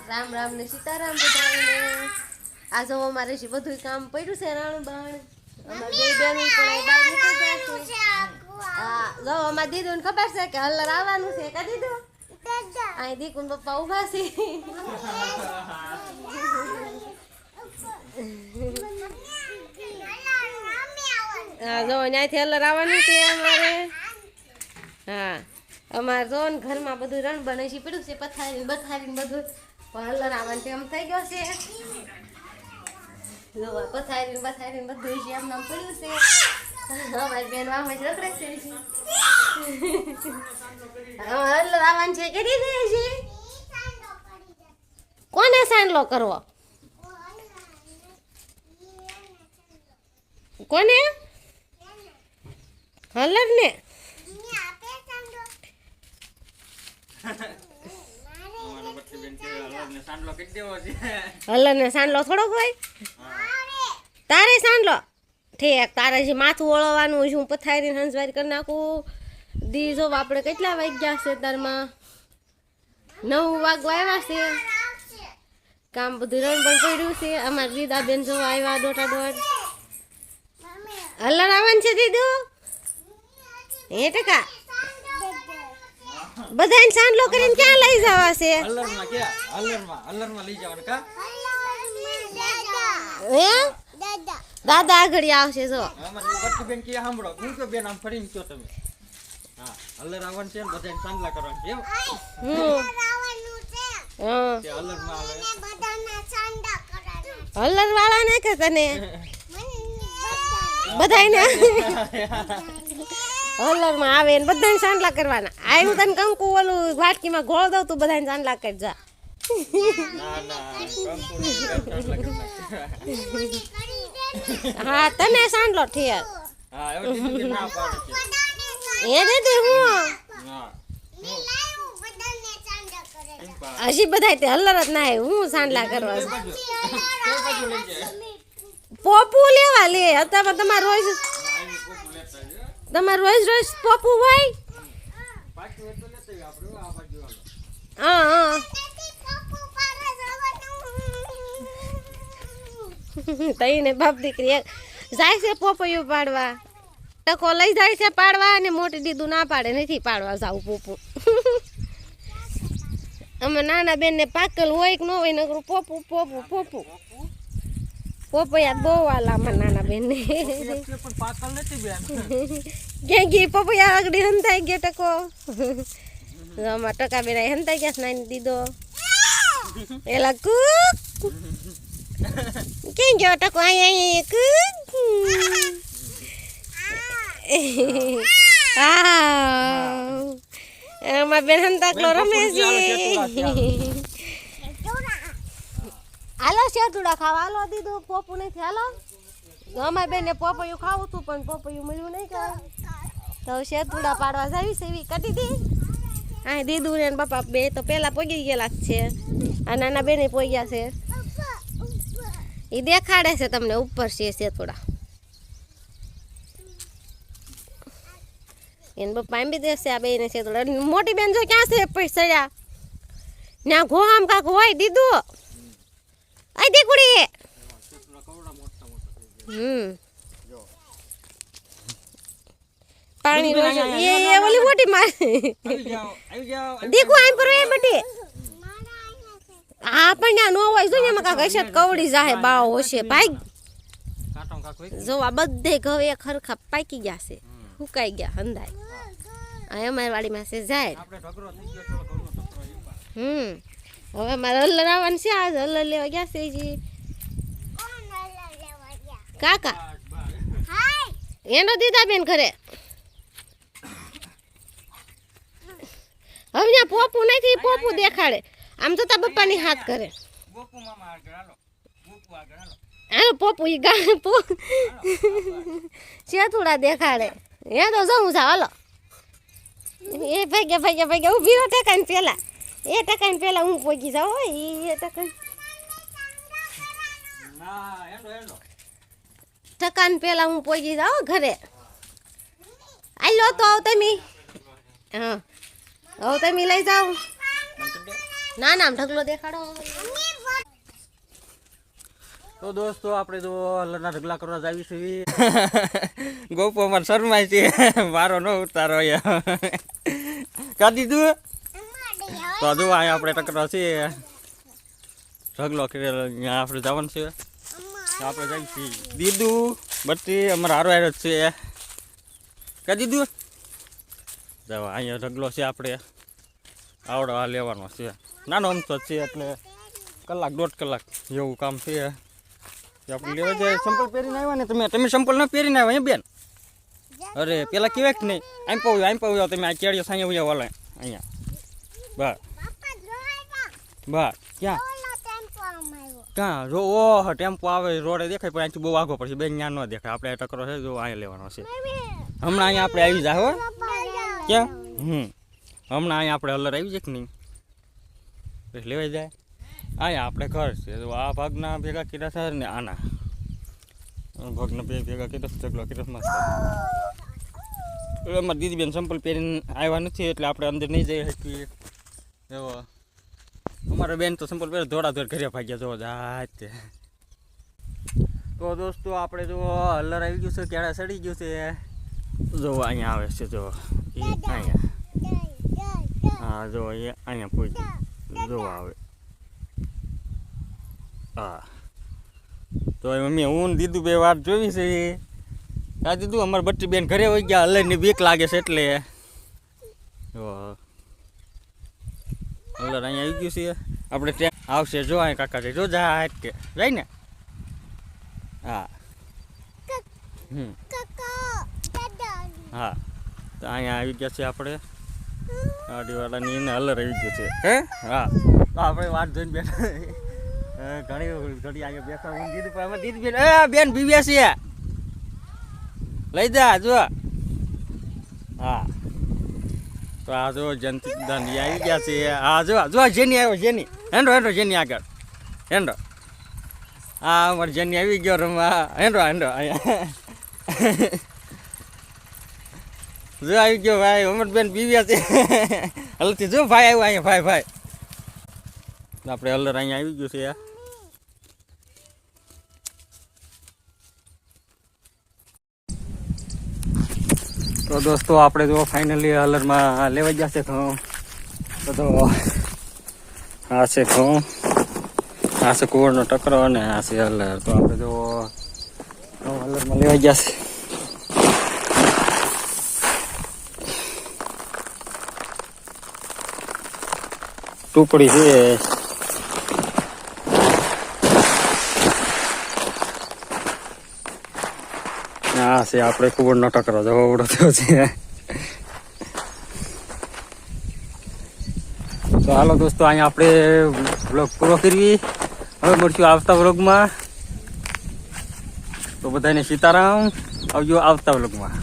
રામ રામ ને સીતારામ બધાને. આ જો અમારે છે બધું કામ પડ્યું છે રાણ બાણ. અમાર બે બેન પણ બહાર નીકળી ગયા છે. હા જો અમાર દીદુને ખબર છે કે હલ્લર આવવાનું છે. કા દીદુ અહીં દીકુન પપ્પા ઊભા છે. હા જો અહીંયાથી હલ્લર આવવાનું છે અમારે. હા અમારે જો ને ઘરમાં બધું રણ બને છે પડ્યું છે પથારી બથારી બધું પણ હલ્લર આવવાનું તેમ થઈ ગયો છે. જો પથારી બથારી બધું છે એમ નામ પડ્યું છે. અમારી બેન વામાં જ રખડે છે. હલ્લર આવવાનું છે કરી દે છે. કોને સાંડલો કરવો? કોને? હલ્લર ને? હલ્લર ને સાંડલો થોડોક હોય? તારે સાંડલો ઠીક. તારે જે માથું ઓળવાનું હોય હું પથારી હંસવારી કરી નાખું. દી જો આપણે કેટલા વાગ્યા છે તારમાં 9 વાગવા આવ્યા છે. કામ બધું રણ પણ પડ્યું છે. અમારા દીદા બેન જો આવ્યા દોઢ હલ્લર આવવાનું છે દીદુ. હે ટકા બધાને સાંડલો કરીને ક્યાં લઈ જવા છે? હલ્લરમાં કે હલ્લરમાં લઈ જવાનું કા? હે દાદા આગળ આવશે જો. અમારી બચ્ચી બેન કે સાંભળો હું તો બેન આમ ફરીને કયો તમે. હા હલ્લર આવવાનું છે ને બધાને સાંડલા કરવાનું છે એમ. હા તે હલ્લરમાં આવે હલ્લર વાળા ને કે તને બધાને હલ્લર માં આવે ને બધાને સાંડલા કરવાના. આ હું તને કંકુ ઓલું વાટકીમાં ઘોળ દઉં તું બધાને સાંડલા કરી જા. ના સાંડલા કરી હા તને સાંડલો ઠેર. હા એવું દીદી ના પાડે છે. એ દીદી હું હા હજી બધા તે હલ્લર જ ના હું સાંડલા કરવા કે બાજુ લઈ જાય પોપુ લેવા લે. અત્યારે તમારે રોજ આવી કોક લેતા છે તમારે રોજ રોજ પોપુ હોય. પાછું એ તો લેતા આપણે આ બાજુ હાલો. હા તઈને બાપ દીકરી જાય છે પોપૈયું પાડવા. ટકો લઈ જાય છે પાડવા અને મોટી દીદુ ના પાડે નથી પાડવા જાવ પોપુ. અમે નાના બેન ને પાકલ હોય કે ન હોય નકરું પોપુ પોપુ પોપુ પોપૈયા બહુ વાલા અમારા નાના બેન ને. પણ પાકલ નથી બેન. ક્યાં ગઈ પપૈયા આગળ હંતાઈ ગયા ટકો. અમારા ટકા બેન હંતાઈ ગયા નાની દીદો એલા કૂક ક્યાં ગયો ટકો અહીંયા કૂક. અમારા બેન હંતાકલો રમે છે. હાલો શેતુડા ખાવા હાલો દીધું પોપુ નથી હાલો. અમારી બેન ને પોપૈયું ખાવું હતું પણ પોપૈયું મળ્યું નહીં કા તો શેતુડા પાડવા જાવી છે એવી કાઢી દી. આ દીદુ ને બાપા બે તો પેલા પોગી ગયેલા જ છે. આ નાના બેને પોગ્યા છે. એ દેખાડે છે તમને ઉપર છે શેતુડા. એને પપ્પા એમ બી દેશે આ બેને શેતુડા. મોટી બેન જો ક્યાં છે પૈસા ત્યાં ઘોહામ કાક હોય દીદુ. આઈ દીકુડી પાણી રોજ એ ઓલી મોટી માર આવી જાઓ દીકુ આમ કરો એ બટી. હા પણ ના નો હોય જો એમાં કાક હશે કવડી જાહે બાવ હશે ભાઈ. કાંટો કાક હોય જો આ બધે ઘઉં એક ખરખા પાકી ગયા છે સુકાઈ ગયા હંધાય. આ અમારી વાડીમાં છે જાય. આપણે ઢગરો થઈ ગયો થોડો ઘણો ટકરો હવે મારે હલ્લર આવવાનું છે. આજ હલ્લર લેવા ગયા છે જી કાકા એનો દીદા બેન ઘરે. હવે ત્યાં પોપુ નથી પોપુ દેખાડે આમ તો તા પપ્પાની હાથ કરે. બોપુ મામા આગળ હાલો બોપુ આગળ હાલો હાલો પોપુ ઈ ગા શેતુડા દેખાડે. એ તો જવું છે હાલો. એ ભાગ્યા ઊભી હો ટકાઈને પેલા. એ ટકાઈને પેલા હું પોગી જાઉં હોય એ ટકાઈને ના હેલો ટકાને પેલા હું પોગી જાઉં ઘરે. આલો તો આવ તમે. હા હવે તમે લઈ જાઓ. ના ના આમ ઢગલો દેખાડો. તો દોસ્તો આપણે તો હલરના ઢગલા કરવા જાવી છીએ. ગોપો અમારે શરમાય છે, મારો ન ઉતારો કાઢી દીધું. તો જો અહીંયા આપણે ટકરા છે ઢગલો કરેલો, અહીંયા આપણે જવાનું છે. આપણે જઈએ છીએ દીદું બધી અમારા હારો હારો જ છે. કાઢી દીધું. જવા અહીંયા ઢગલો છે, આપણે આવડો આ લેવાનો છે. નાનો અમથો છે એટલે કલાક 1.5 કલાક જેવું કામ છે. આપણે લેવા જાય. સંપલ પહેરીને આવ્યા ને તમે સંપલ ન પહેરીને આવ્યા બેન? અરે પેલા કેવાય કે નહીં આમ પાવ્યો તમે આ કેળિયો સાંજે ઉયા વાલા અહીંયા બસ ક્યાં ક્યાં જો ઓહ ટેમ્પો આવે રોડે દેખાય પણ અહીંથી બહુ આગો પડશે બેન. ત્યાં ન દેખાય. આપણે ટકરો છે જો અહીંયા લેવાનો છે. હમણાં અહીંયા આપણે આવી જાય હો. ક્યાં? હમણાં અહીંયા આપણે હલર આવી જાય કે નહીં પછી લેવાઈ જાય. અહીંયા આપણે ઘર છે તો આ ભાગના ભેગા કર્યા છે ને આના ભાગના ભેગા કર્યા ઢગલો કર્યો મસ્ત. અમારી દીદીબેન સંપલ પહેરીને આવ્યા નથી એટલે આપણે અંદર નહીં જઈ શકીએ. એવો અમારા બેન તો સંપલ પહેરે દોડા ઘરે ભાગ્યા જોવા જાય તે. તો દોસ્તો આપણે જો હલર આવી ગયું છે, ક્યારે સડી ગયું છે. જો અહીંયા આવે છે જો અહીંયા. હા જો અહીંયા પૂછ્યું જોવા આવે. હા તો મમ્મી હું દીધું બે વાર જોઈ છે. આ દીધું અમારે બટ્ટી બેન ઘરે હોય ગયા હલરની બીક લાગે છે એટલે હલર અહીંયા આવી ગયું છે. આપણે ત્યાં આવશે જો અહીં કાકા છે જો જાય કે જાય ને. હા હા તો અહીંયા આવી ગયા છે આપણે ગાડીવાળાની એને હલર આવી ગયું છે. હે હા તો આપણે વાત જોઈને બેઠા ઘણી અહીંયા બેઠા હું દીદી પણ દીદી બેન બેન બીવ્યા છે લઈ જા જો. હા તો આ જો જંતી દાંડી આવી ગયા છે. હા જો જો જેની આવ્યો જેની હેન્ડો જેની આગળ હેન્ડો. હા અમારે જેની આવી ગયો રમવા હેન્ડો અહીંયા જો આવી ગયો ભાઈ અમરબેન બીવ્યા છે. હલથી જો ભાઈ આવ્યો અહીંયા ભાઈ આપણે હલર અહીંયા આવી ગયું છે. તો દોસ્તો આપણે જો ફાઇનલી હલરમાં લેવાઈ ગયા છે ઘઉં. તો આ છે ઘઉં, આ છે કુવરનો ટકરો અને આ છે હલર. તો આપણે જો હલરમાં લેવાઈ ગયા છે. ટુકડી છે. આ છે આપણે કુવરનો ટકરો જવડો થયો છે. તો હાલો દોસ્તો અહીંયા આપણે વ્લોગ પૂરો કરવી. હવે મળશું આવતા વ્લોગમાં. તો બધાને સીતારામ. આવજો આવતા વ્લોગમાં.